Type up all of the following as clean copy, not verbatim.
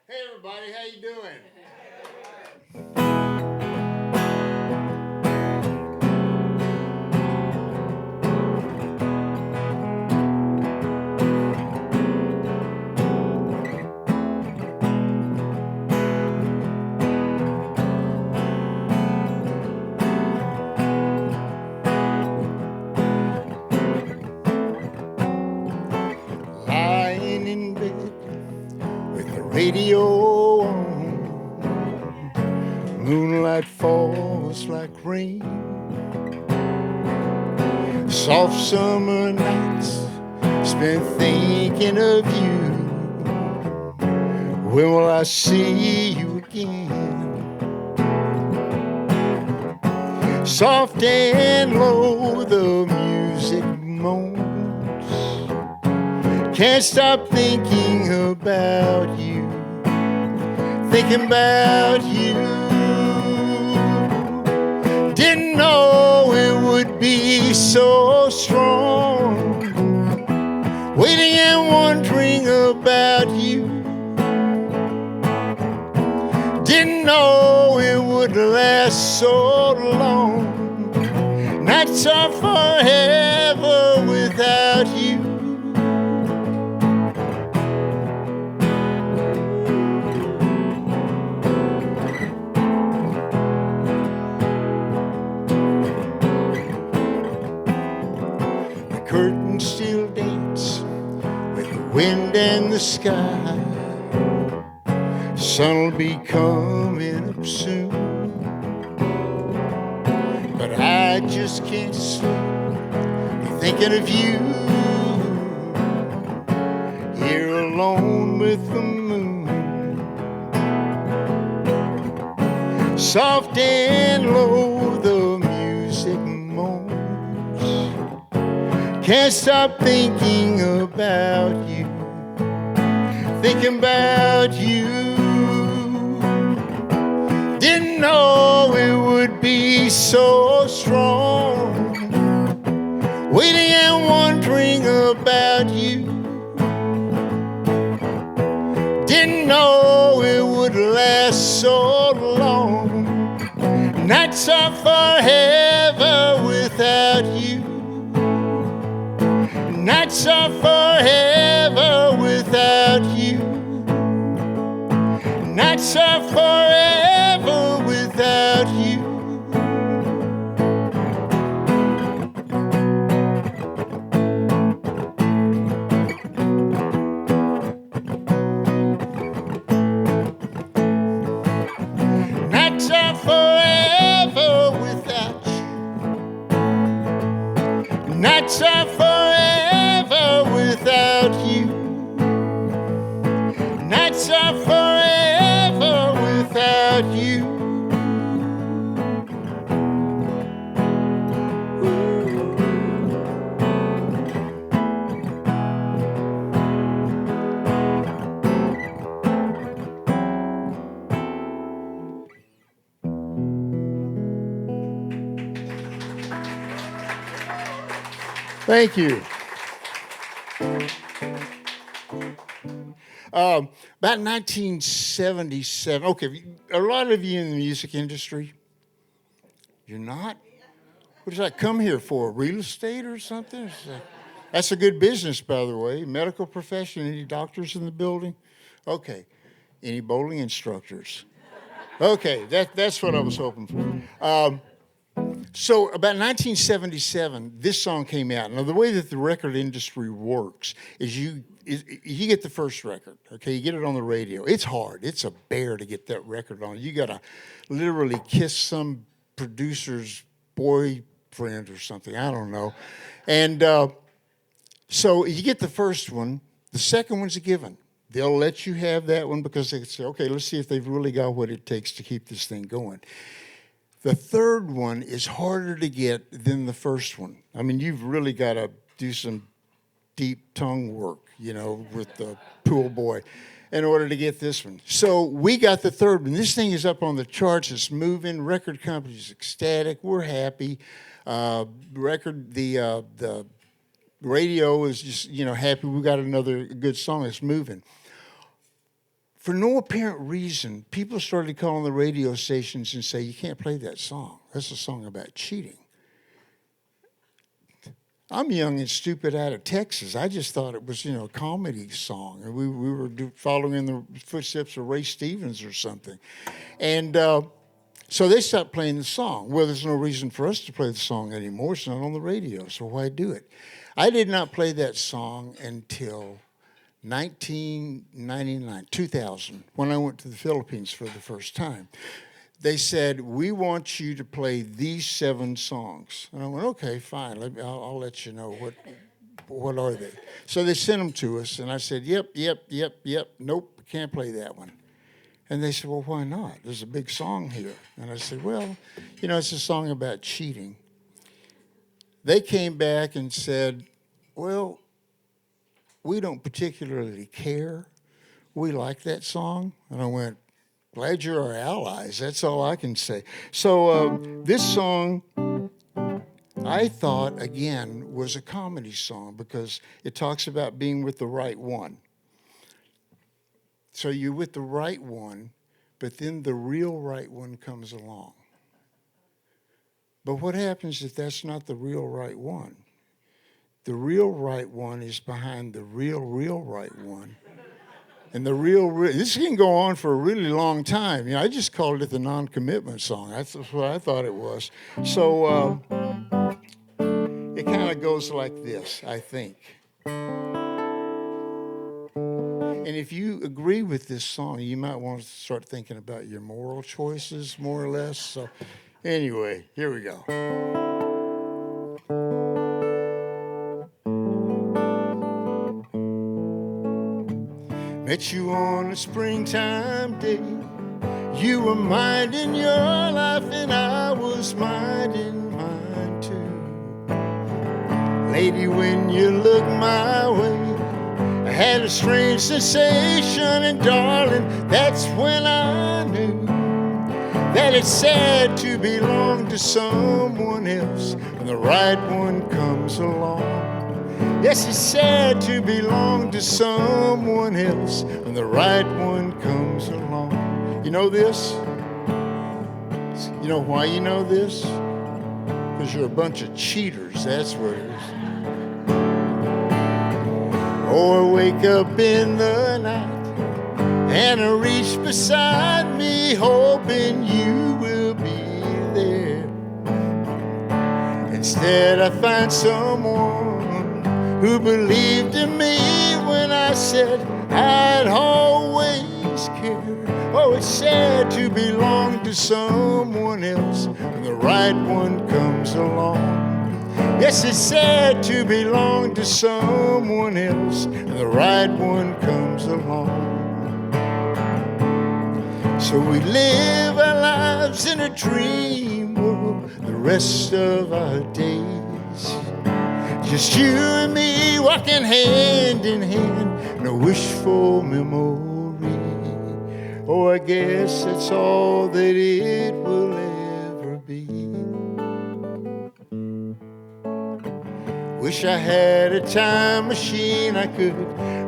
Hey everybody, how you doing? Lying in bed with the radio on, moonlight falls like rain. Soft summer nights spent thinking of you. When will I see you again? Soft and low the music moans. Can't stop thinking about you. Thinking about you. Didn't know it would be so strong. Waiting and wondering about you. Didn't know it would last so long. Nights are forever without you. The curtains still dance with the wind and the sky. Sun'll be coming up soon, but I just can't sleep thinking of you. Here alone with the moon, soft and low the music moans. Can't stop thinking about you. Thinking about you. Didn't know it would be so strong. Waiting and wondering about you. Didn't know it would last so long. Nights are forever without you. Nights are forever without you. Nights are forever without you. Nights are forever without you. Nights are forever without you. Nights are forever without you. Thank you. About 1977. Okay, a lot of you in the music industry, you're not? What did I come here for? Real estate or something? That's a good business, by the way. Medical profession. Any doctors in the building? Okay. Any bowling instructors? Okay, that's what I was hoping for. So about 1977, this song came out. Now the way that the record industry works is you get the first record, okay? You get it on the radio. It's hard. It's a bear to get that record on. You gotta literally kiss some producer's boyfriend or something. I don't know. And so you get the first one. The second one's a given. They'll let you have that one because they say, okay, let's see if they've really got what it takes to keep this thing going. The third one is harder to get than the first one. I mean, you've really got to do some deep tongue work, with the pool boy in order to get this one. So we got the third one. This thing is up on the charts. It's moving. Record company's ecstatic. We're happy. The radio is just, happy we got another good song that's moving. For no apparent reason, people started calling the radio stations and say, you can't play that song. That's a song about cheating. I'm young and stupid out of Texas. I just thought it was, a comedy song. And we were following in the footsteps of Ray Stevens or something. And so they stopped playing the song. Well, there's no reason for us to play the song anymore. It's not on the radio, so why do it? I did not play that song until 1999, 2000, when I went to the Philippines for the first time. They said, we want you to play these 7 songs. And I went, okay, fine. I'll let you know what are they. So they sent them to us, and I said, yep. Nope, can't play that one. And they said, well, why not? There's a big song here. And I said, well, it's a song about cheating. They came back and said, well, we don't particularly care. We like that song. And I went, glad you're our allies. That's all I can say. So this song, I thought, again, was a comedy song because it talks about being with the right one. So you're with the right one, but then the real right one comes along. But what happens if that's not the real right one? The real right one is behind the real right one. And this can go on for a really long time. I just called it the non-commitment song. That's what I thought it was. So it kind of goes like this, I think. And if you agree with this song, you might want to start thinking about your moral choices, more or less. So anyway, here we go. Met you on a springtime day. You were minding your life and I was minding mine too. Lady, when you looked my way, I had a strange sensation, and darling, that's when I knew that it's sad to belong to someone else when the right one comes along. Yes, it's sad to belong to someone else when the right one comes along. You know this? You know why you know this? Because you're a bunch of cheaters, that's what it is. Oh, I wake up in the night and I reach beside me hoping you will be there. Instead, I find someone who believed in me when I said I'd always care. Oh, it's sad to belong to someone else when the right one comes along. Yes, it's sad to belong to someone else when the right one comes along. So we live our lives in a dream world the rest of our days. Just you and me walking hand in hand, no wishful memory. Oh, I guess that's all that it will ever be. Wish I had a time machine I could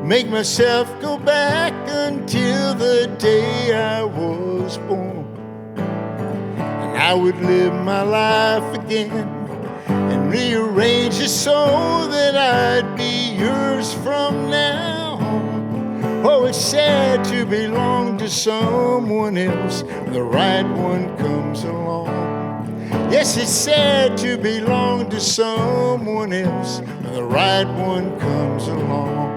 make myself go back until the day I was born. And I would live my life again and rearrange it so that I'd be yours from now on. Oh, it's sad to belong to someone else when the right one comes along. Yes, it's sad to belong to someone else when the right one comes along.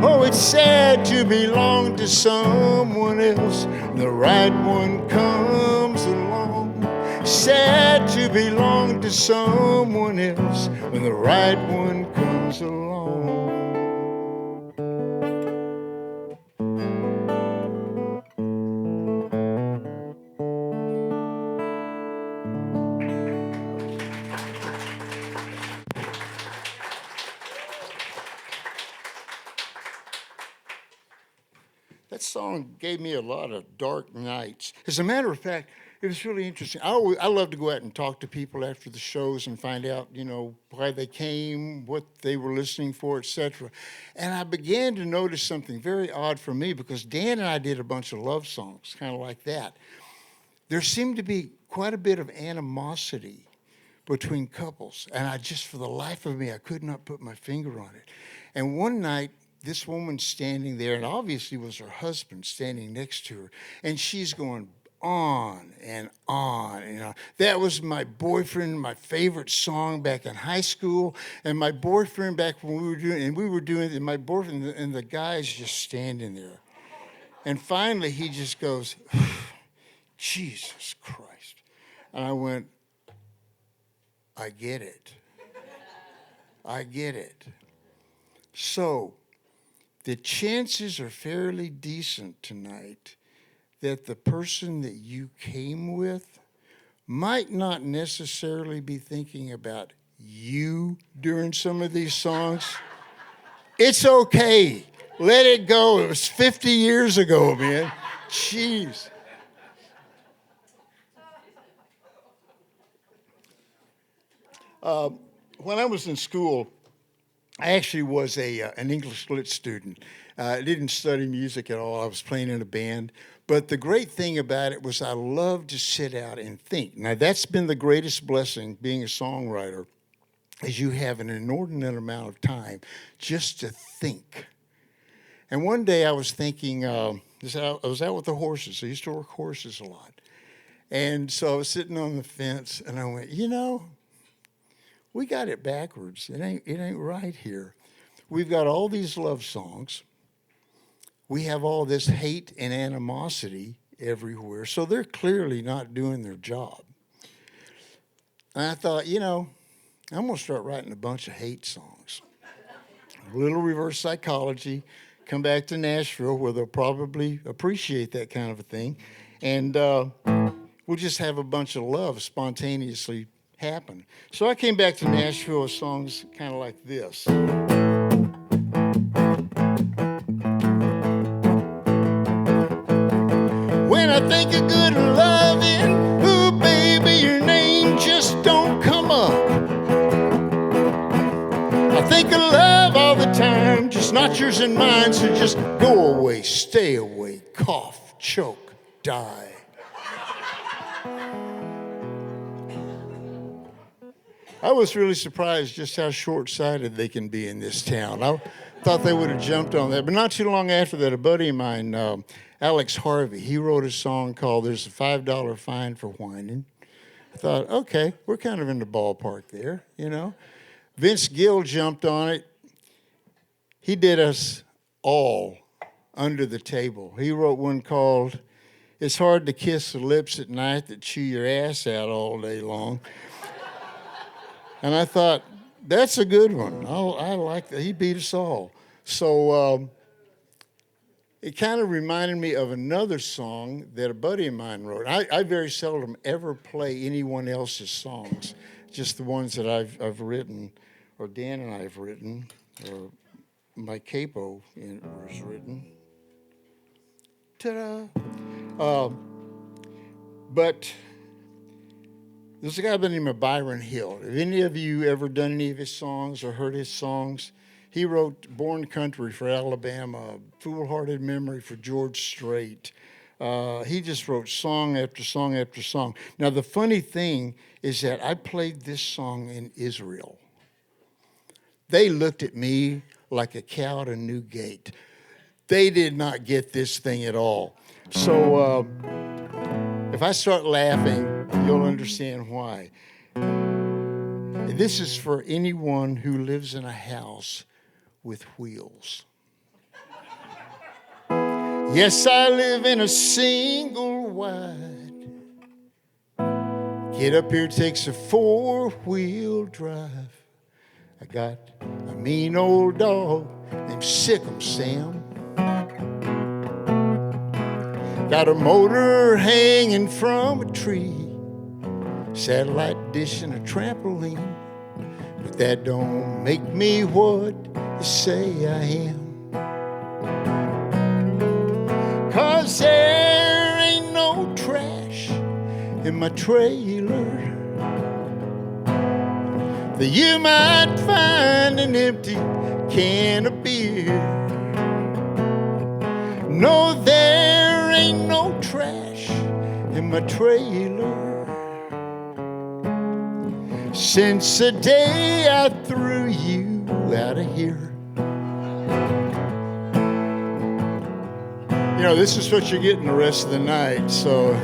Oh, it's sad to belong to someone else when the right one comes along. Sad to belong to someone else when the right one comes along. That song gave me a lot of dark nights. As a matter of fact, It was really interesting. I love to go out and talk to people after the shows and find out, why they came, what they were listening for, etc. And I began to notice something very odd for me because Dan and I did a bunch of love songs, kind of like that. There seemed to be quite a bit of animosity between couples. And I just, for the life of me, I could not put my finger on it. And one night, this woman's standing there, and obviously was her husband standing next to her, and she's going on and on and on. That was my boyfriend, my favorite song back in high school, and my boyfriend back when we were doing it, and my boyfriend, and the guy's just standing there. And finally, he just goes, Jesus Christ. And I went, I get it. I get it. So, the chances are fairly decent tonight that the person that you came with might not necessarily be thinking about you during some of these songs. It's okay. Let it go. It was 50 years ago, man. Jeez. When I was in school, I actually was an English lit student. I didn't study music at all. I was playing in a band. But the great thing about it was I loved to sit out and think. Now, that's been the greatest blessing, being a songwriter, is you have an inordinate amount of time just to think. And one day I was thinking, I was out with the horses. I used to work horses a lot. And so I was sitting on the fence, and I went, we got it backwards. It ain't right here. We've got all these love songs. We have all this hate and animosity everywhere. So they're clearly not doing their job. And I thought, I'm going to start writing a bunch of hate songs. A little reverse psychology. Come back to Nashville where they'll probably appreciate that kind of a thing. And we'll just have a bunch of love spontaneously happen. So I came back to Nashville with songs kind of like this. When I think of good loving, ooh, baby, your name just don't come up. I think of love all the time, just not yours and mine, so just go away, stay away, cough, choke, die. I was really surprised just how short-sighted they can be in this town. I thought they would have jumped on that. But not too long after that, a buddy of mine, Alex Harvey, he wrote a song called There's a $5 Fine for Whining. I thought, okay, we're kind of in the ballpark there, Vince Gill jumped on it. He did us all under the table. He wrote one called It's Hard to Kiss the Lips at Night That Chew Your Ass Out All Day Long. And I thought, that's a good one. I like that. He beat us all. So it kind of reminded me of another song that a buddy of mine wrote. I very seldom ever play anyone else's songs, just the ones that I've written, or Dan and I have written, or my capo has written. Ta-da! But there's a guy by the name of Byron Hill. Have any of you ever done any of his songs or heard his songs? He wrote Born Country for Alabama, Foolhardy Memory for George Strait. He just wrote song after song after song. Now, the funny thing is that I played this song in Israel. They looked at me like a cow at a new gate. They did not get this thing at all. So if I start laughing, you'll understand why. This is for anyone who lives in a house with wheels. Yes, I live in a single wide. Get up here takes a 4-wheel drive. I got a mean old dog named Sick'em Sam. Got a motor hanging from a tree. Satellite dish and a trampoline. But that don't make me what you say I am. 'Cause there ain't no trash in my trailer. That you might find an empty can of beer. No, there ain't no trash in my trailer. Since the day I threw you out of here. You know, this is what you're getting the rest of the night, so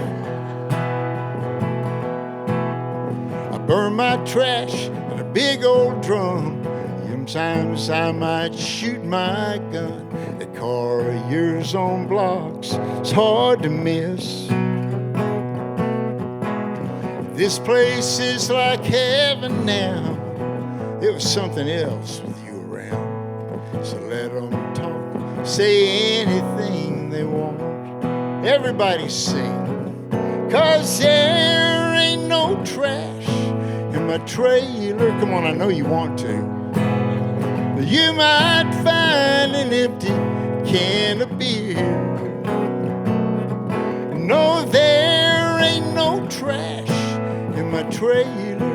I burn my trash in a big old drum. Sometimes I might shoot my gun. The car of yours on blocks, it's hard to miss. This place is like heaven now. It was something else with you around. So let them talk, say anything they want. Everybody sing, 'cause there ain't no trash in my trailer. Come on, I know you want to. You might find an empty can of beer. No, there ain't no trash in my trailer.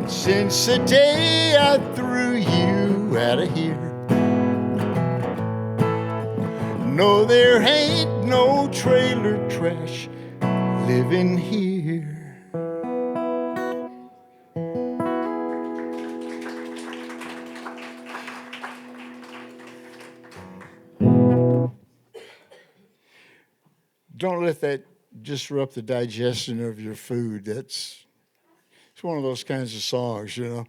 Since the day I threw you out of here. No, there ain't no trailer trash living here. Don't let that disrupt the digestion of your food. It's one of those kinds of songs, you know.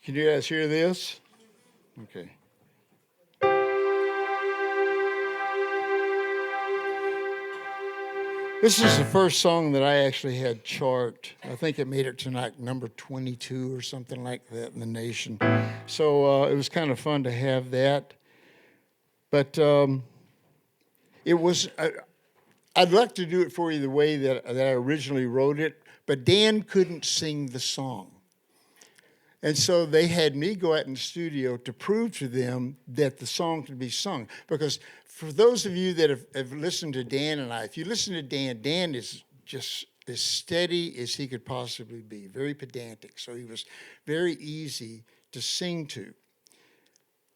Can you guys hear this? Okay. This is the first song that I actually had chart. I think it made it to like number 22 or something like that in the nation. So it was kind of fun to have that. But it was, I'd like to do it for you the way that I originally wrote it, but Dan couldn't sing the song. And so they had me go out in the studio to prove to them that the song could be sung. Because for those of you that have listened to Dan and I, if you listen to Dan, Dan is just as steady as he could possibly be, very pedantic. So he was very easy to sing to.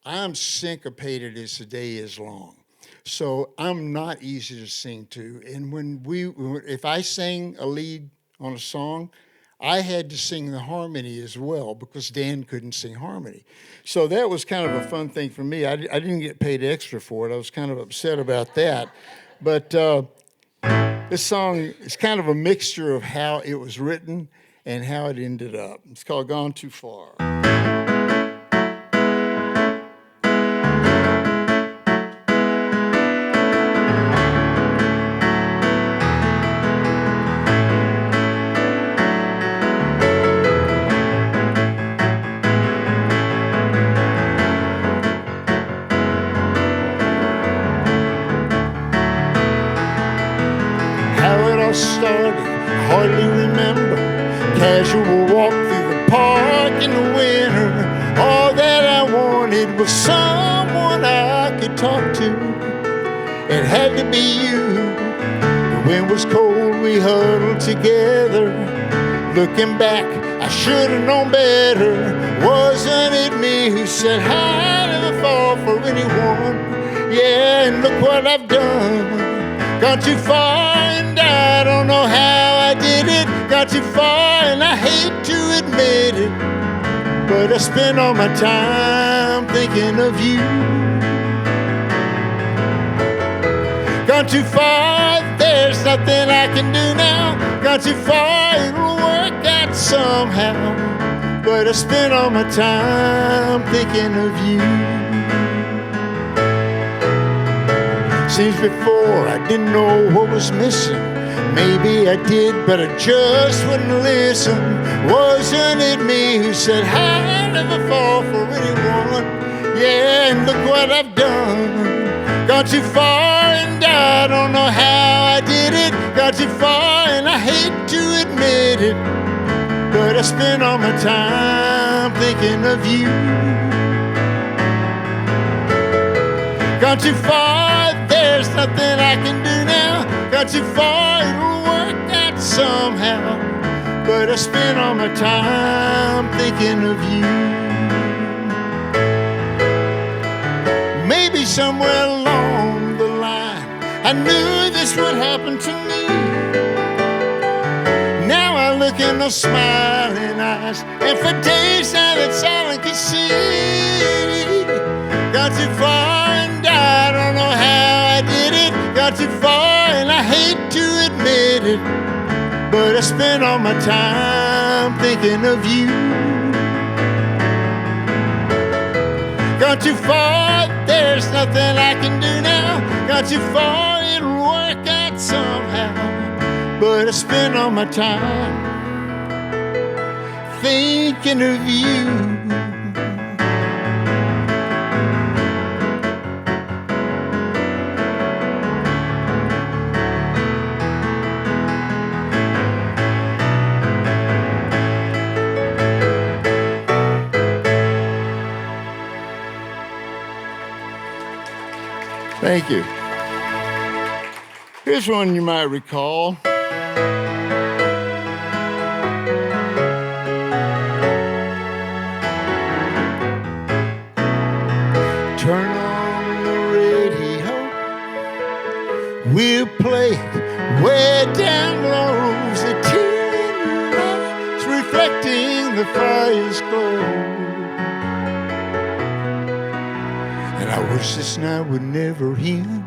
I'm syncopated as the day is long. So I'm not easy to sing to. And if I sang a lead on a song, I had to sing the harmony as well because Dan couldn't sing harmony. So that was kind of a fun thing for me. I didn't get paid extra for it. I was kind of upset about that. But this song is kind of a mixture of how it was written and how it ended up. It's called Gone Too Far. Started, hardly remember. Casual walk through the park in the winter. All that I wanted was someone I could talk to. It had to be you. The wind was cold, we huddled together. Looking back, I should have known better. Wasn't it me who said I never fall for anyone? Yeah, and look what I've done. Gone too far and I don't know how I did it. Gone too far and I hate to admit it, but I spend all my time thinking of you. Gone too far, there's nothing I can do now. Gone too far, it'll work out somehow, but I spend all my time thinking of you. Seems before I didn't know what was missing. Maybe I did, but I just wouldn't listen. Wasn't it me who said I never fall for anyone? Yeah, and look what I've done. Gone too far and I don't know how I did it. Gone too far and I hate to admit it, but I spend all my time thinking of you. Gone too far, there's nothing I can do now. Gone too far, it'll work out somehow, but I spend all my time thinking of you. Maybe somewhere along the line I knew this would happen to me. Now I look in those smiling eyes, and for days now that's all I can see. Got too far and I don't know how I did it. Got too far and I hate to admit it, but I spend all my time thinking of you. Gone too far, there's nothing I can do now. Gone too far, it'll work out somehow, but I spend all my time thinking of you. Thank you. Here's one you might recall. Turn on the radio, we'll play way down low. The tin lights reflecting the fire's glow. And I wish this night would never end.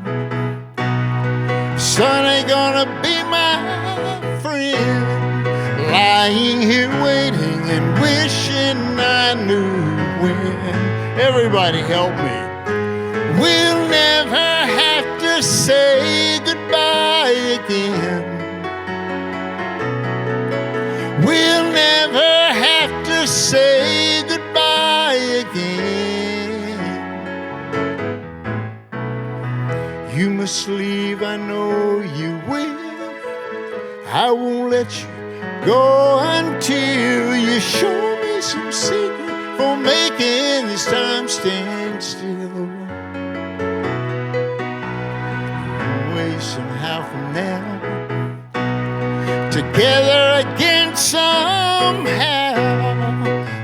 The sun ain't gonna be my friend. Lying here waiting and wishing I knew when. Everybody help me. We'll never have to say goodbye again. We'll never have to say goodbye again. You must leave, I know you will. I won't let you go until you show me some secret for making this time stand still. Away somehow from now, together again somehow.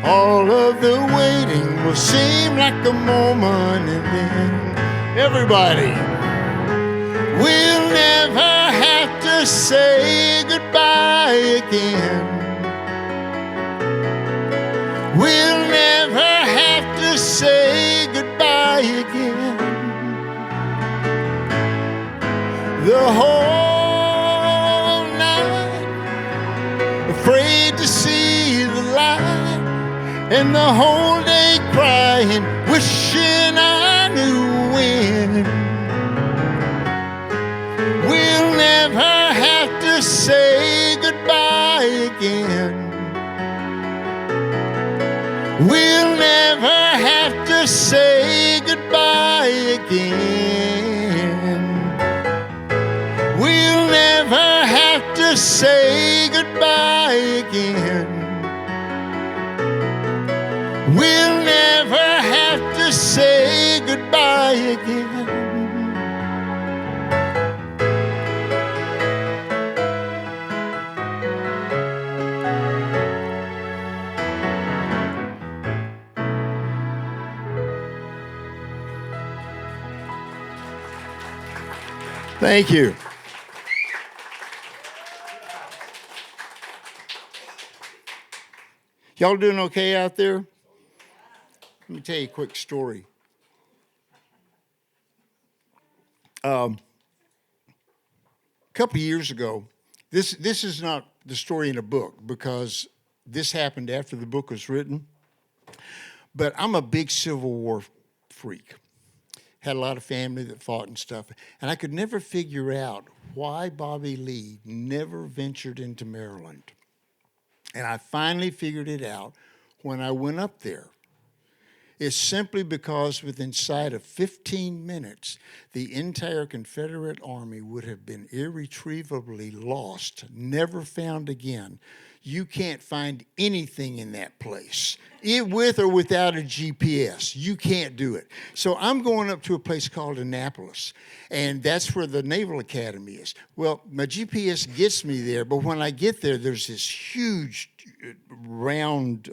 All of the waiting will seem like a moment, and then everybody, we'll never have to say goodbye again. We'll never have to say goodbye again. The whole night, afraid to see the light, and the whole day crying, wishing I knew when. We'll never have to say goodbye again. We'll never have to say goodbye again. We'll never have to say goodbye again. We'll never have to say goodbye again. Thank you. Y'all doing okay out there? Let me tell you a quick story. A couple of years ago, this is not the story in a book because this happened after the book was written, but I'm a big Civil War freak. Had a lot of family that fought and stuff, and I could never figure out why Bobby Lee never ventured into Maryland. And I finally figured it out when I went up there. is simply because within sight of 15 minutes, the entire Confederate Army would have been irretrievably lost, never found again. You can't find anything in that place, with or without a GPS. You can't do it. So I'm going up to a place called Annapolis, and that's where the Naval Academy is. Well, my GPS gets me there, but when I get there, there's this huge round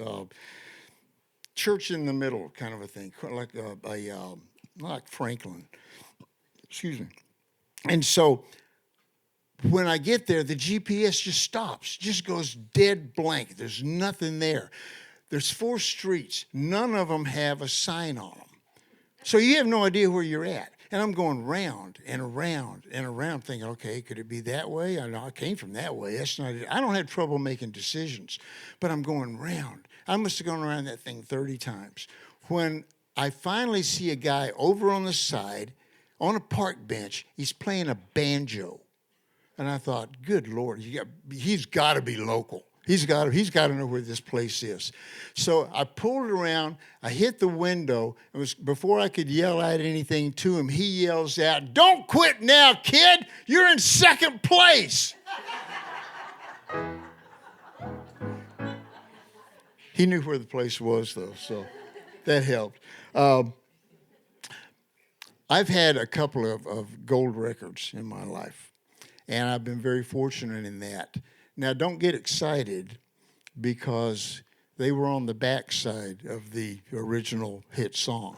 church in the middle kind of a thing, like like Franklin. Excuse me. And so when I get there, the GPS just stops, just goes dead blank. There's nothing there. There's 4 streets. None of them have a sign on them. So you have no idea where you're at. And I'm going round and around and around thinking, okay, could it be that way? I know I came from that way. That's not it. I don't have trouble making decisions, but I'm going round. I must have gone around that thing 30 times. When I finally see a guy over on the side on a park bench, he's playing a banjo. And I thought, good Lord, he's got to be local. He's got to know where this place is. So I pulled it around. I hit the window. It was before I could yell out anything to him. He yells out, "Don't quit now, kid. You're in second place." He knew where the place was, though, so that helped. I've had a couple of gold records in my life, and I've been very fortunate in that. Now, don't get excited because they were on the backside of the original hit song.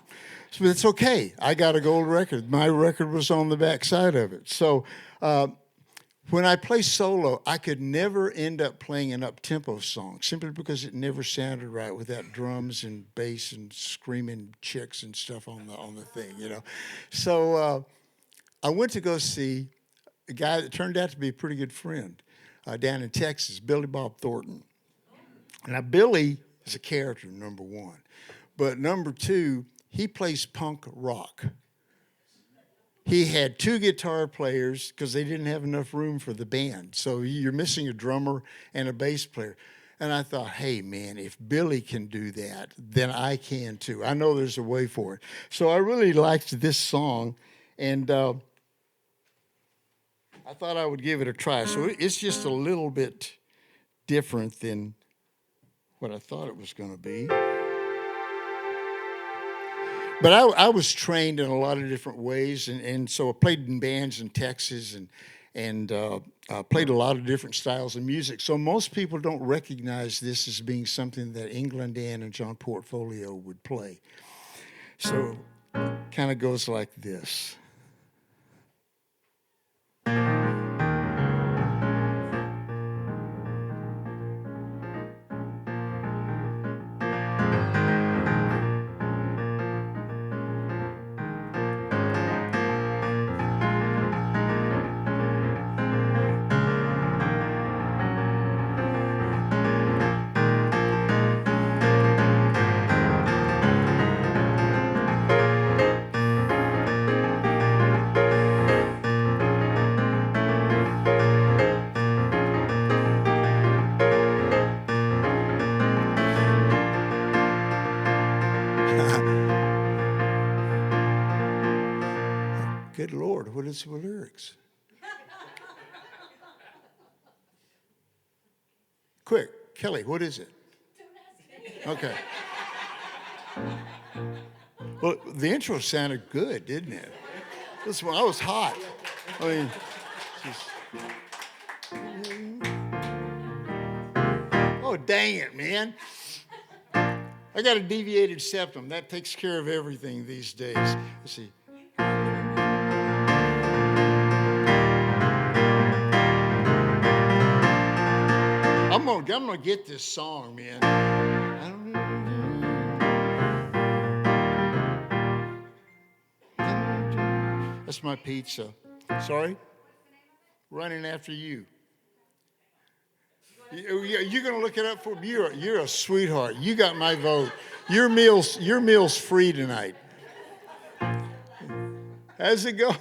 So it's okay. I got a gold record. My record was on the backside of it. So when I play solo, I could never end up playing an up-tempo song simply because it never sounded right without drums and bass and screaming chicks and stuff on the thing, you know. So I went to go see a guy that turned out to be a pretty good friend down in Texas, Billy Bob Thornton. Now, Billy is a character, number one. But number two, he plays punk rock. He had 2 guitar players because they didn't have enough room for the band. So you're missing a drummer and a bass player. And I thought, hey, man, if Billy can do that, then I can too. I know there's a way for it. So I really liked this song, and I thought I would give it a try. So it's just a little bit different than what I thought it was going to be. But I was trained in a lot of different ways, and so I played in bands in Texas and played a lot of different styles of music. So most people don't recognize this as being something that England Dan and John Portfolio would play. So it kind of goes like this. Good Lord, what is the lyrics? Quick, Kelly, what is it? Okay. Well, the intro sounded good, didn't it? This one, I was hot. I mean, oh, dang it, man. I got a deviated septum. That takes care of everything these days. Let's see. I'm gonna get this song, man. That's my pizza. Sorry? Running after you. You're gonna look it up for me. You're a sweetheart. You got my vote. Your meal's free tonight. How's it go?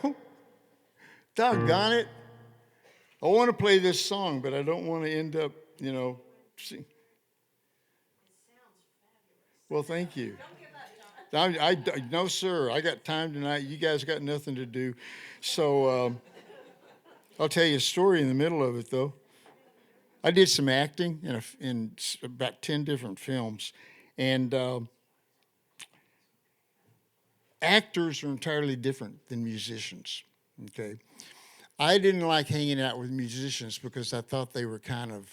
Doggone it. I want to play this song, but I don't want to end up, you know. Well, thank you. No, sir. I got time tonight. You guys got nothing to do. So I'll tell you a story in the middle of it, though. I did some acting in about 10 different films. And actors are entirely different than musicians, okay? I didn't like hanging out with musicians because I thought they were kind of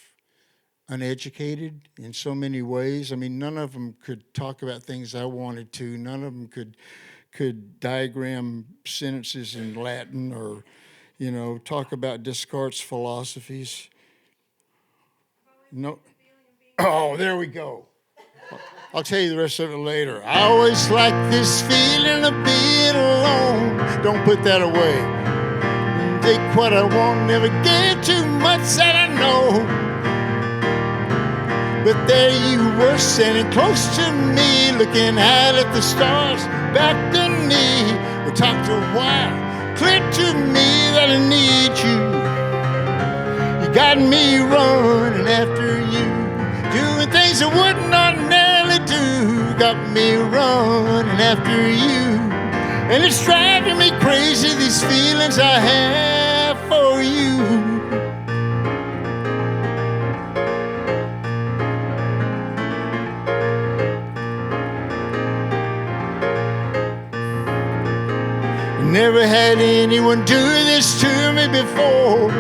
uneducated in so many ways. I mean, none of them could talk about things I wanted to. None of them could diagram sentences in Latin or, talk about Descartes' philosophies. No. Oh, there we go. I'll tell you the rest of it later. I always like this feeling of being alone. Don't put that away. Take what I want, never give too much that I know. But there you were, standing close to me, looking out at the stars back to me. We talked a while, clear to me that I need you. You got me running after you, doing things I wouldn't ordinarily do. Got me running after you, and it's driving me crazy, these feelings I have for you. Never had anyone do this to me before,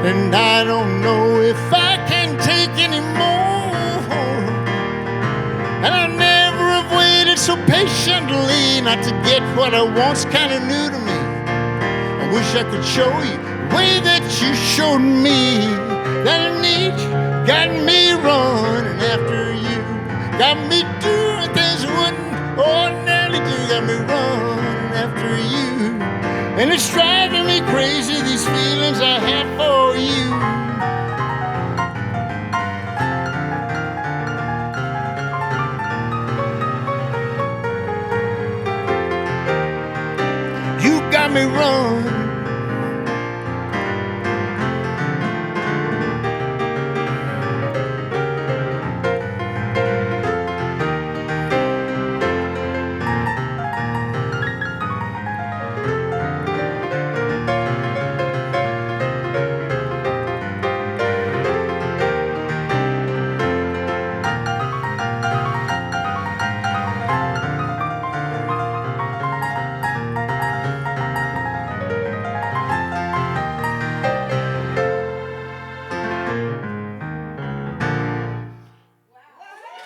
and I don't know if I can take any more. And I never have waited so patiently. Not to get what I want's kind of new to me. I wish I could show you the way that you showed me that I need you. Got me running after you. Got me doing things I wouldn't ordinarily do. Got me running after you. And it's driving me crazy, these feelings I have for you. You got me running.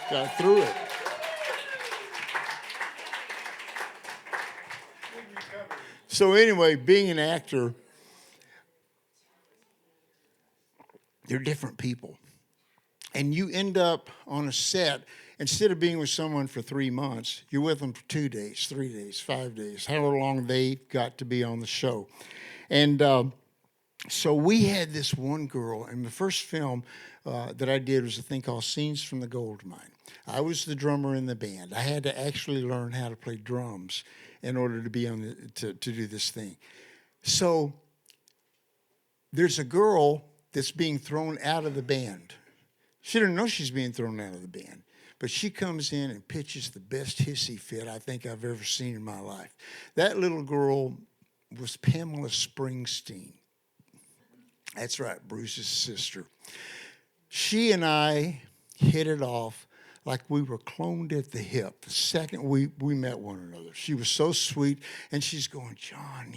Got through it. So anyway, being an actor, they're different people. And you end up on a set, instead of being with someone for 3 months, you're with them for 2 days, 3 days, 5 days, however long they got to be on the show. And so we had this one girl, and the first film that I did was a thing called Scenes from the Gold Mine. I was the drummer in the band. I had to actually learn how to play drums in order to be to do this thing. So there's a girl that's being thrown out of the band. She doesn't know she's being thrown out of the band, but she comes in and pitches the best hissy fit I think I've ever seen in my life. That little girl was Pamela Springsteen. That's right, Bruce's sister. She and I hit it off like we were cloned at the hip. The second we met one another, she was so sweet, and she's going, John,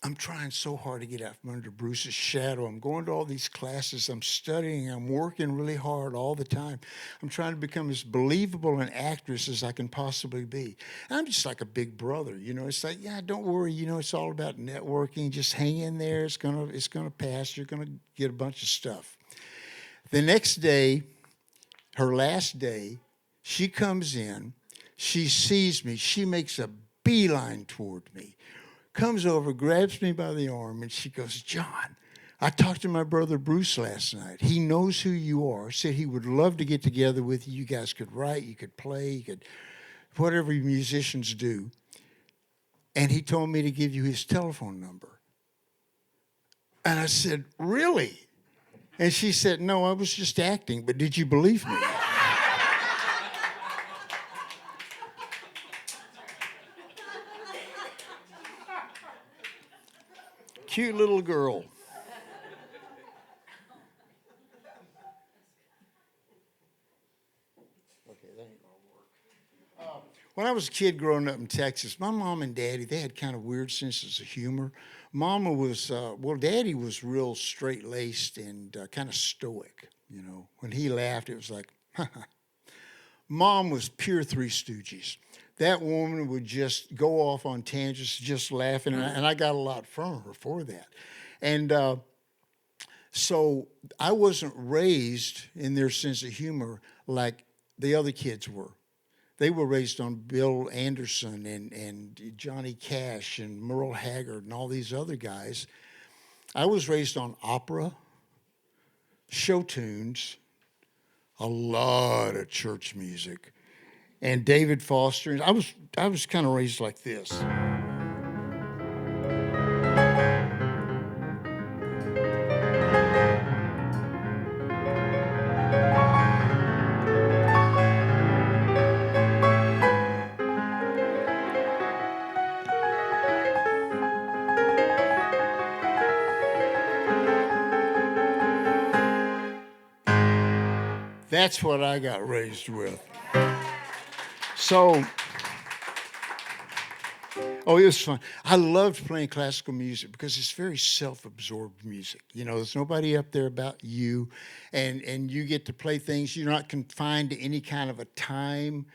I'm trying so hard to get out from under Bruce's shadow. I'm going to all these classes. I'm studying. I'm working really hard all the time. I'm trying to become as believable an actress as I can possibly be. And I'm just like a big brother, It's like, yeah, don't worry. It's all about networking. Just hang in there. It's gonna pass. You're gonna get a bunch of stuff. The next day, her last day, she comes in. She sees me. She makes a beeline toward me. Comes over, grabs me by the arm, and she goes, John, I talked to my brother Bruce last night. He knows who you are. Said he would love to get together with you. You guys could write, you could play, you could, whatever musicians do. And he told me to give you his telephone number. And I said, really? And she said, no, I was just acting, but did you believe me? cute little girl. Okay, that ain't gonna work. When I was a kid growing up in Texas, my mom and daddy, they had kind of weird senses of humor. Mama was, daddy was real straight-laced and kind of stoic. You know, when he laughed, it was like, Mom was pure Three Stooges. That woman would just go off on tangents, just laughing, and I got a lot from her for that. And so I wasn't raised in their sense of humor like the other kids were. They were raised on Bill Anderson and Johnny Cash and Merle Haggard and all these other guys. I was raised on opera, show tunes, a lot of church music, and David Foster. I was kind of raised like this. That's what I got raised with. So, it was fun. I loved playing classical music because it's very self-absorbed music. You know, there's nobody up there about you, and you get to play things. You're not confined to any kind of a time.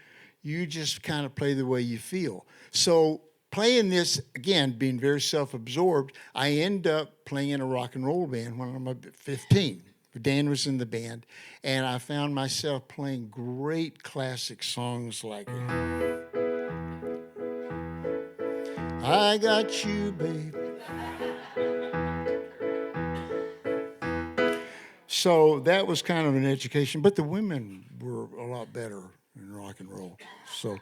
You just kind of play the way you feel. So playing this, again, being very self-absorbed, I end up playing in a rock and roll band when I'm about 15. Dan was in the band, and I found myself playing great classic songs like I Got You, Babe. So that was kind of an education, but the women were a lot better in rock and roll. So,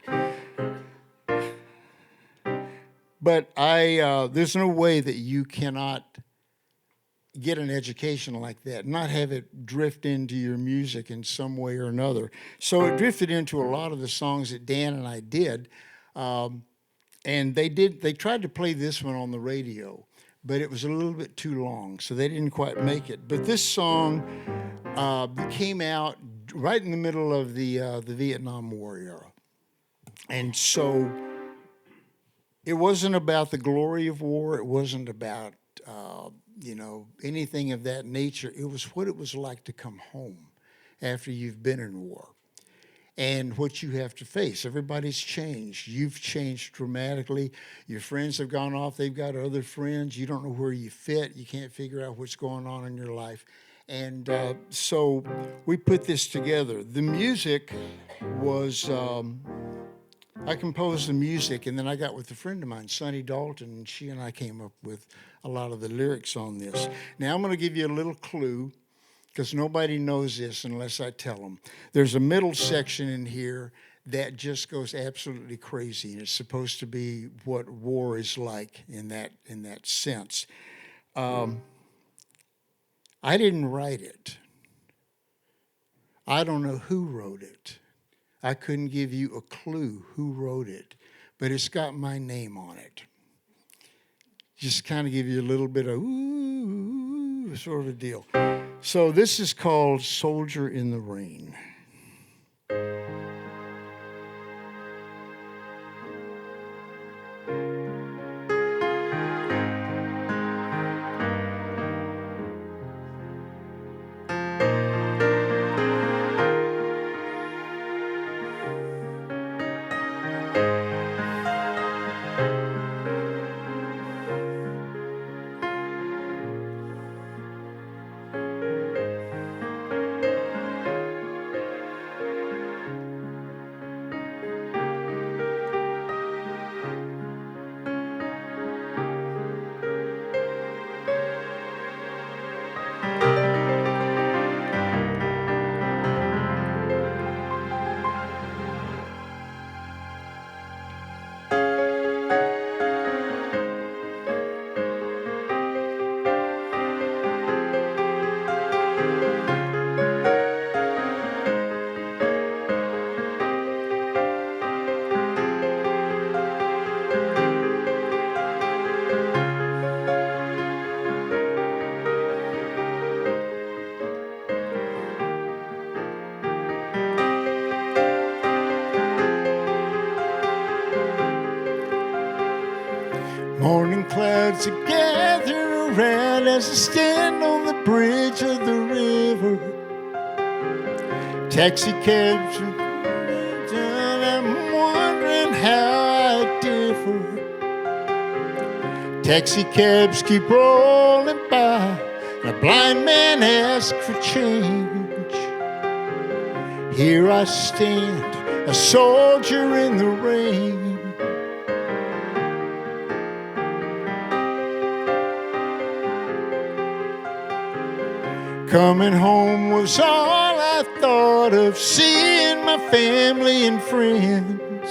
but there's no way that you cannot get an education like that, not have it drift into your music in some way or another. So it drifted into a lot of the songs that Dan and I did. And they tried to play this one on the radio, but it was a little bit too long, so they didn't quite make it. But this song came out right in the middle of the Vietnam War era. And so it wasn't about the glory of war. It wasn't about anything of that nature. It was what it was like to come home after you've been in war and what you have to face. Everybody's changed. You've changed dramatically. Your friends have gone off. They've got other friends. You don't know where you fit. You can't figure out what's going on in your life. And so we put this together. The music was... I composed the music, and then I got with a friend of mine, Sonny Dalton, and she and I came up with a lot of the lyrics on this. Now, I'm going to give you a little clue, because nobody knows this unless I tell them. There's a middle section in here that just goes absolutely crazy, and it's supposed to be what war is like in that sense. I didn't write it. I don't know who wrote it. I couldn't give you a clue who wrote it, but it's got my name on it. Just kind of give you a little bit of ooh, sort of a deal. So this is called Soldier in the Rain. Morning clouds are gathering around as I stand on the bridge of the river. Taxi cabs are done, I'm wondering how I differ. Taxi cabs keep rolling by, and a blind man asks for change. Here I stand, a soldier in the rain. Coming home was all I thought of, seeing my family and friends.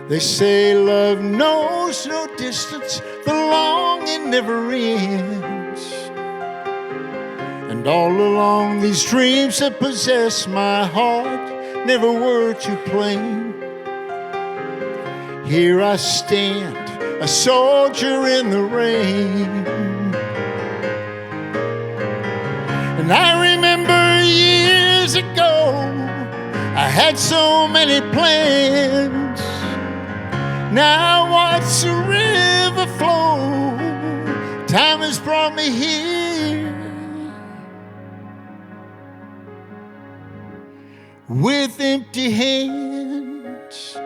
They say love knows no distance, the longing never ends. And all along these dreams that possess my heart never were too plain. Here I stand, a soldier in the rain. And I remember years ago, I had so many plans. Now watch the river flow, time has brought me here. With empty hands.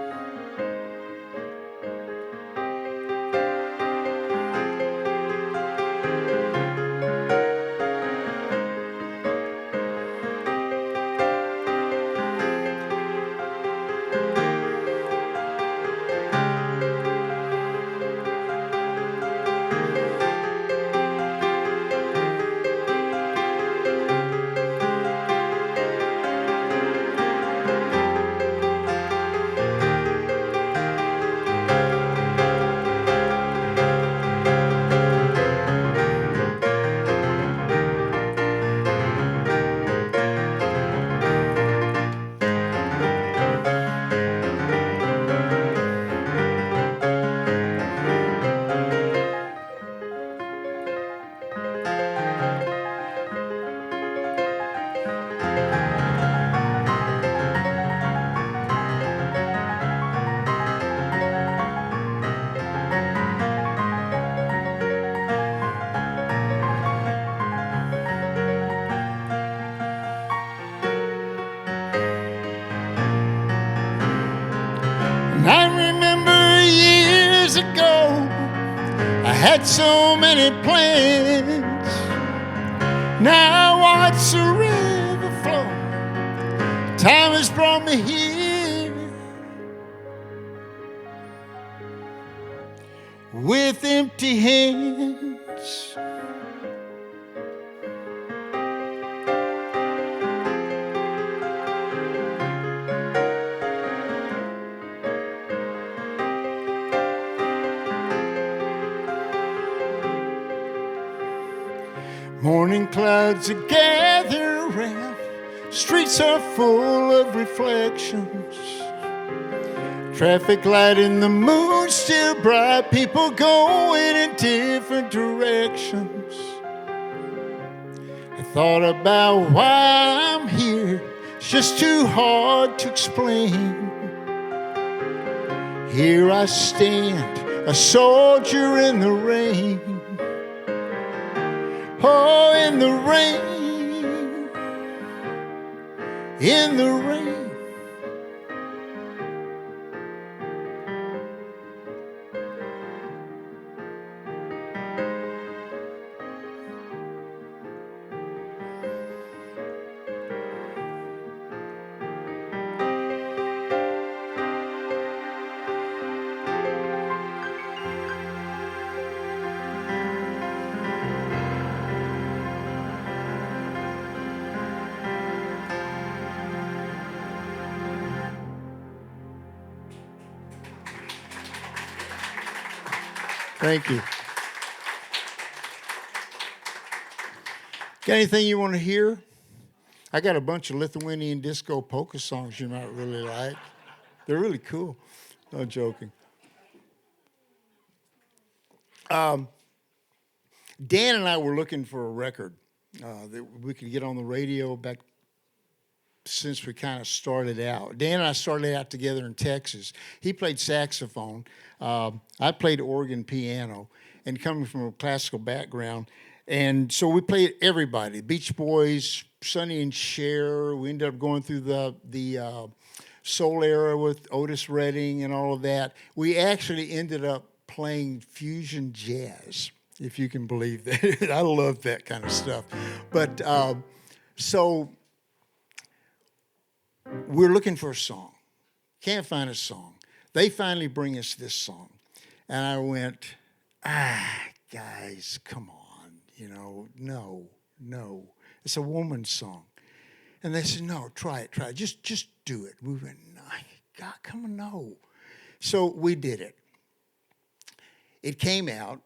I remember years ago, I had so many plans. Now watch the river flow, time has brought me here. With empty hands. Morning clouds are gathered around, streets are full of reflections. Traffic light in the moon still bright, people going in different directions. I thought about why I'm here, it's just too hard to explain. Here I stand, a soldier in the rain. Oh, in the rain, in the rain. Thank you. Got anything you want to hear? I got a bunch of Lithuanian disco polka songs you might really like. They're really cool. No joking. Dan and I were looking for a record that we could get on the radio back since we kind of started out. Dan and I started out together in Texas. He played saxophone. I played organ, piano, and coming from a classical background. And so we played everybody, Beach Boys, Sonny and Cher. We ended up going through the soul era with Otis Redding and all of that. We actually ended up playing fusion jazz, if you can believe that. I love that kind of stuff. But so we're looking for a song. Can't find a song. They finally bring us this song. And I went, guys, come on. No. It's a woman's song. And they said, no, try it. Just do it. We went, no, God, come on, no. So we did it. It came out.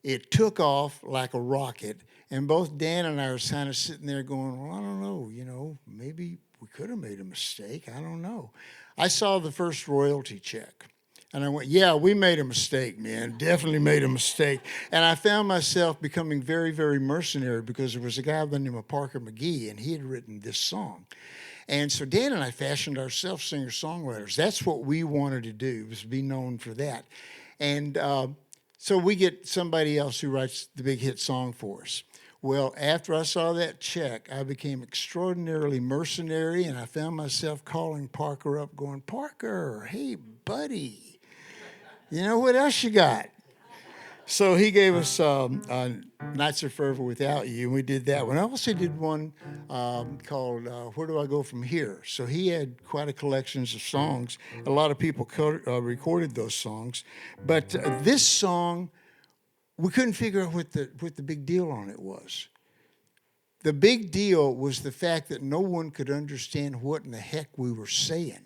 It took off like a rocket. And both Dan and I were kind of sitting there going, well, I don't know, maybe we could have made a mistake. I don't know. I saw the first royalty check. And I went, yeah, we made a mistake, man. Definitely made a mistake. And I found myself becoming very, very mercenary because there was a guy by the name of Parker McGee, and he had written this song. And so Dan and I fashioned ourselves singer-songwriters. That's what we wanted to do, was be known for that. And so we get somebody else who writes the big hit song for us. Well, after I saw that check, I became extraordinarily mercenary, and I found myself calling Parker up going, Parker, hey, buddy. What else you got? So he gave us Nights of Forever Without You, and we did that one. I also did one called Where Do I Go From Here? So he had quite a collection of songs. A lot of people recorded those songs. But this song, we couldn't figure out what the big deal on it was. The big deal was the fact that no one could understand what in the heck we were saying.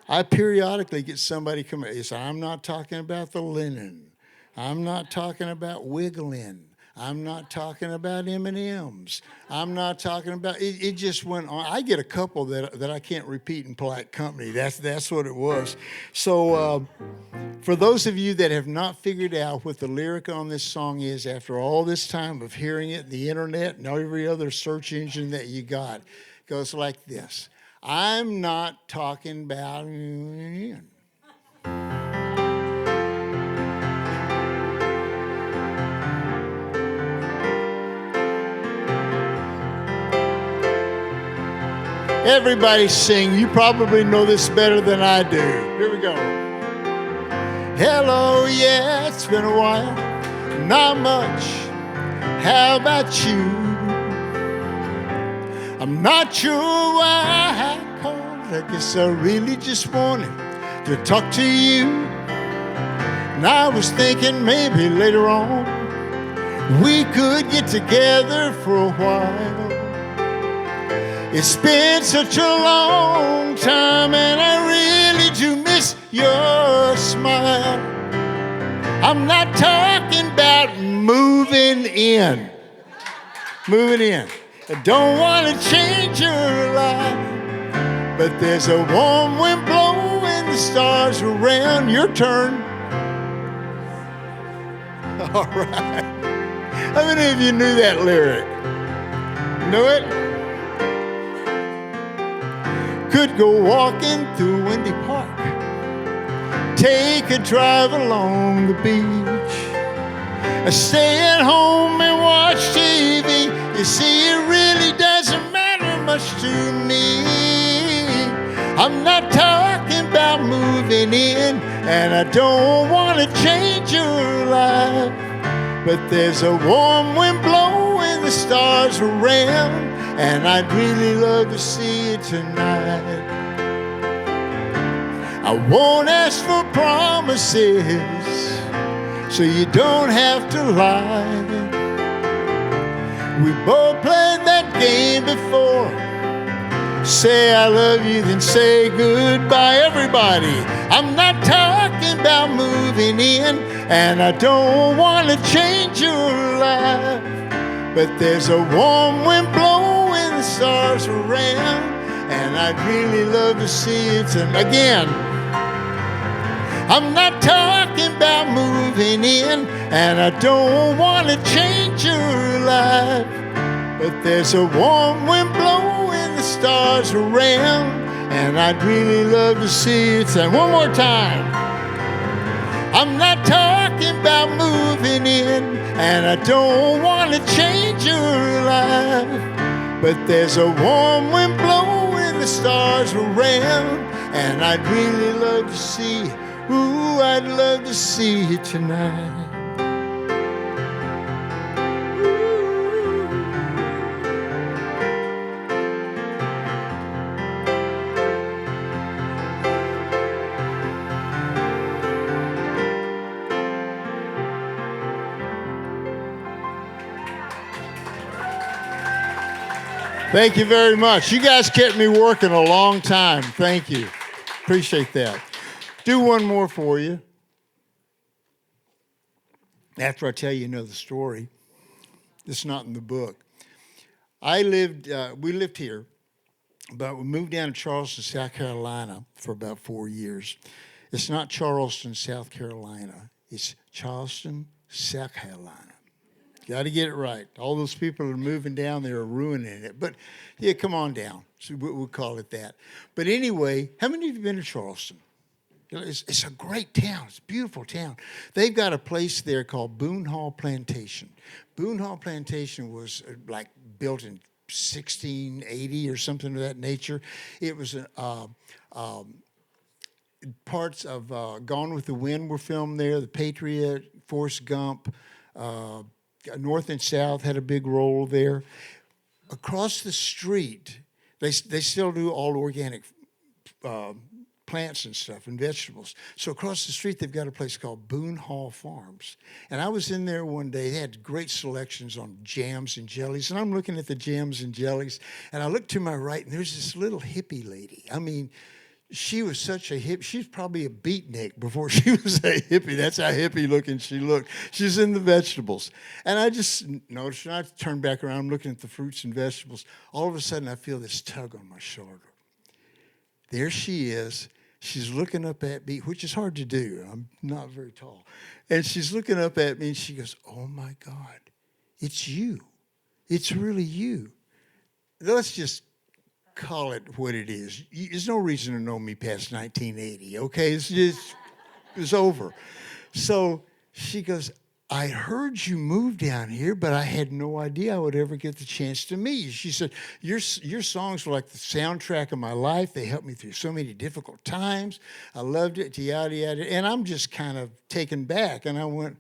I periodically get somebody come and say, I'm not talking about the linen. I'm not talking about wiggling. I'm not talking about M&Ms. I'm not talking about, it just went on. I get a couple that I can't repeat in polite company. That's what it was. So for those of you that have not figured out what the lyric on this song is after all this time of hearing it, the internet and every other search engine that you got, it goes like this. I'm not talking about everybody sing. You probably know this better than I do. Here we go. Hello, yeah, it's been a while. Not much. How about you? I'm not sure why I called. I guess I really just wanted to talk to you. And I was thinking maybe later on we could get together for a while. It's been such a long time and I really do miss your smile. I'm not talking about moving in. Moving in. I don't want to change your life, but there's a warm wind blowing the stars around your turn. All right. How many of you knew that lyric? Knew it? Could go walking through Windy Park, take a drive along the beach, stay at home and watch TV. You see, it really doesn't matter much to me. I'm not talking about moving in, and I don't want to change your life, but there's a warm wind blowing the stars around, and I'd really love to see you tonight. I won't ask for promises, so you don't have to lie. We both played that game before. Say I love you, then say goodbye, everybody. I'm not talking about moving in, and I don't want to change your life, but there's a warm wind blowing the stars around, and I'd really love to see you tonight. Again, I'm not talking about moving in, and I don't want to change your life, but there's a warm wind blowing the stars around, and I'd really love to see it. Say one more time. I'm not talking about moving in, and I don't want to change your life, but there's a warm wind blowing the stars around, and I'd really love to see, ooh, I'd love to see you tonight. Thank you very much. You guys kept me working a long time. Thank you. Appreciate that. Do one more for you. After I tell you another story. It's not in the book. We lived here, but we moved down to Charleston, South Carolina for about 4 years. It's not Charleston, South Carolina. It's Charleston, South Carolina. Got to get it right. All those people that are moving down there are ruining it. But, yeah, come on down. So we'll call it that. But anyway, how many of you have been to Charleston? It's a great town. It's a beautiful town. They've got a place there called Boone Hall Plantation. Boone Hall Plantation was like built in 1680 or something of that nature. It was parts of Gone with the Wind were filmed there. The Patriot, Forrest Gump, North and South had a big role there. Across the street, they still do all organic plants and stuff and vegetables. So across the street, they've got a place called Boone Hall Farms. And I was in there one day. They had great selections on jams and jellies. And I'm looking at the jams and jellies. And I look to my right, and there's this little hippie lady. I mean, she was such a hippie. She was probably a beatnik before she was a hippie. That's how hippie looking she looked. She's in the vegetables. And I just noticed, and I turned back around, I'm looking at the fruits and vegetables. All of a sudden, I feel this tug on my shoulder. There she is. She's looking up at me, which is hard to do. I'm not very tall. And she's looking up at me, and she goes, oh, my God, it's you. It's really you. Let's just call it what it is. There's no reason to know me past 1980, okay? It's over. So she goes, I heard you moved down here, but I had no idea I would ever get the chance to meet you. She said, your songs were like the soundtrack of my life. They helped me through so many difficult times. I loved it, yada, yada. And I'm just kind of taken back. And I went,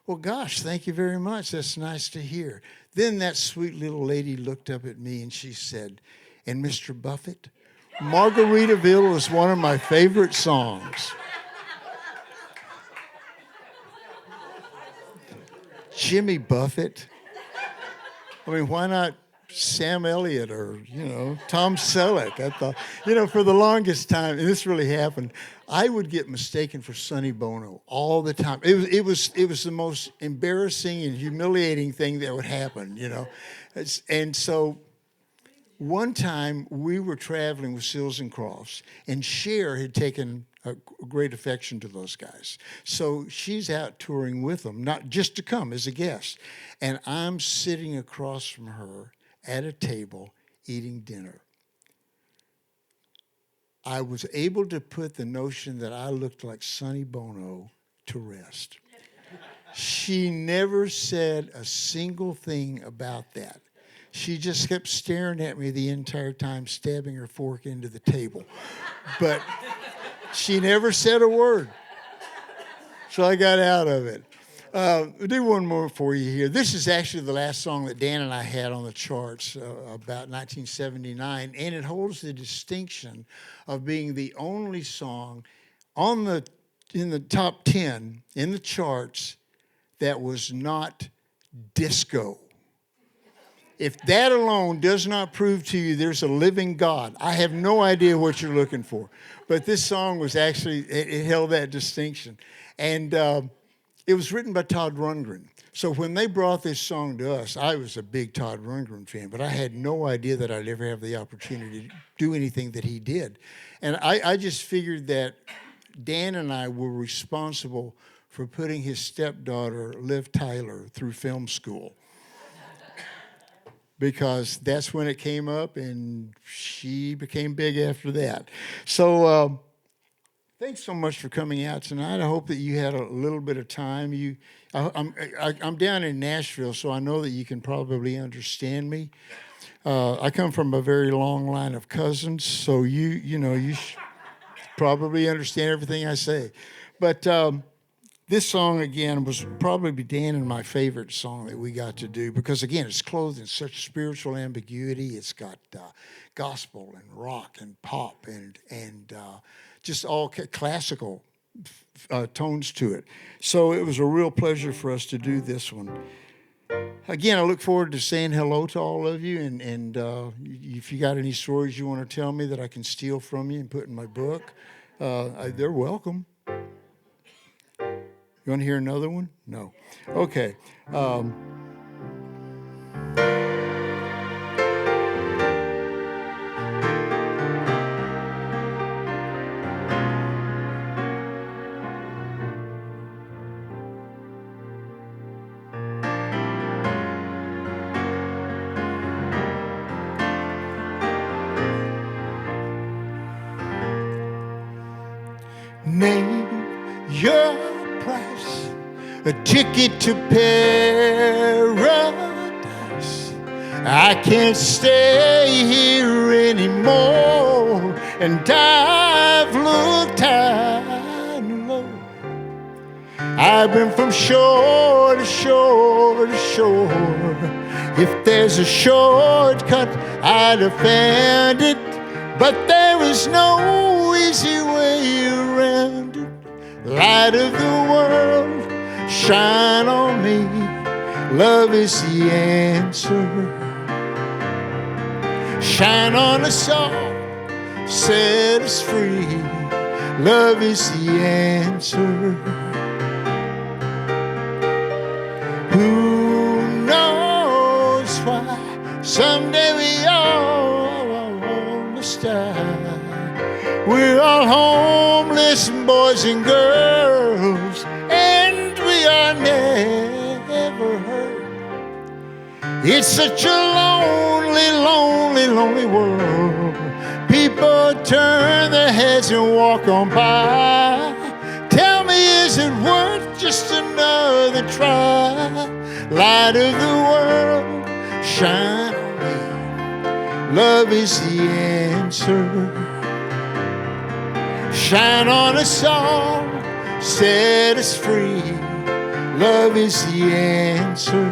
well, gosh, thank you very much. That's nice to hear. Then that sweet little lady looked up at me and she said, and Mr. Buffett, Margaritaville is one of my favorite songs. Jimmy Buffett. I mean, why not Sam Elliott or, Tom Selleck? I thought, for the longest time, and this really happened, I would get mistaken for Sonny Bono all the time. It was the most embarrassing and humiliating thing that would happen, And so one time we were traveling with Seals and Crofts, and Cher had taken a great affection to those guys. So she's out touring with them, not just to come as a guest. And I'm sitting across from her at a table eating dinner. I was able to put the notion that I looked like Sonny Bono to rest. She never said a single thing about that. She just kept staring at me the entire time, stabbing her fork into the table. But she never said a word. So I got out of it. I'll do one more for you here. This is actually the last song that Dan and I had on the charts about 1979, and it holds the distinction of being the only song in the top 10 in the charts that was not disco. If that alone does not prove to you there's a living God, I have no idea what you're looking for. But this song was actually, it held that distinction. And it was written by Todd Rundgren. So when they brought this song to us, I was a big Todd Rundgren fan, but I had no idea that I'd ever have the opportunity to do anything that he did. And I just figured that Dan and I were responsible for putting his stepdaughter, Liv Tyler, through film school. because that's when it came up, and she became big after that. So thanks so much for coming out tonight. I hope that you had a little bit of time. I'm down in Nashville, so I know that you can probably understand me. I come from a very long line of cousins, so you probably understand everything I say. But this song, again, was probably Dan and my favorite song that we got to do because, again, it's clothed in such spiritual ambiguity. It's got gospel and rock and pop and just all classical tones to it. So it was a real pleasure for us to do this one. Again, I look forward to saying hello to all of you, and if you got any stories you want to tell me that I can steal from you and put in my book, they're welcome. You want to hear another one? No. Okay. Name your price, a ticket to paradise. I can't stay here anymore, and I've looked high and low. I've been from shore to shore to shore. If there's a shortcut, I'd have found it, but there is no easy way around it. Light of the world, shine on me. Love is the answer. Shine on us all, set us free. Love is the answer. Who knows why someday we all must die. We're all homeless boys and girls, and we are never hurt. It's such a lonely, lonely, lonely world. People turn their heads and walk on by. Tell me, is it worth just another try? Light of the world, shine on me. Love is the answer. Shine on us all, set us free. Love is the answer.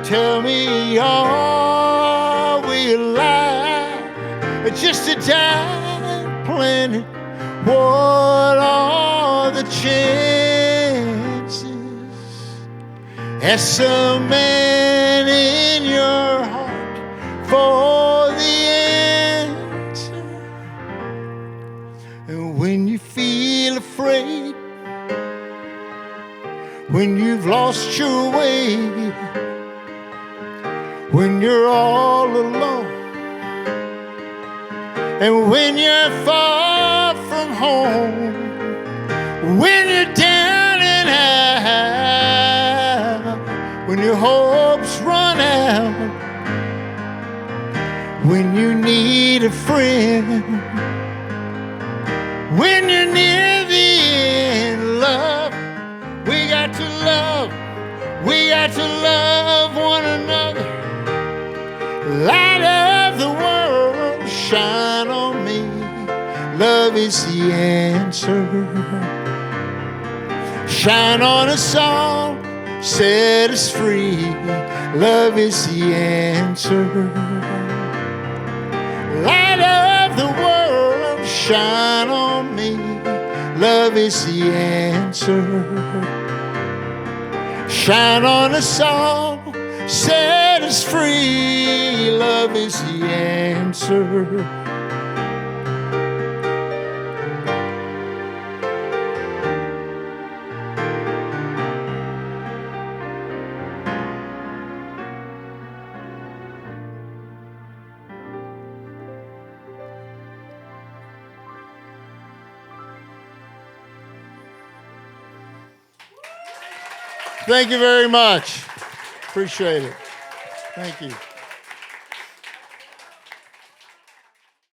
Tell me, are we alive? Just a dying planet. What are the chances? Ask a man in your heart for the answer. And when you feel afraid, when you've lost your way, when you're all alone, and when you're far from home, when you're down and out, when your hopes run out, when you need a friend, when you're near the end, love, we got to love one another. Light of the world, shine on me. Love is the answer. Shine on us all, set us free. Love is the answer. Light of the world, shine on me. Love is the answer. Shine on us all, set us free. Love is the answer. Thank you very much. Appreciate it. Thank you.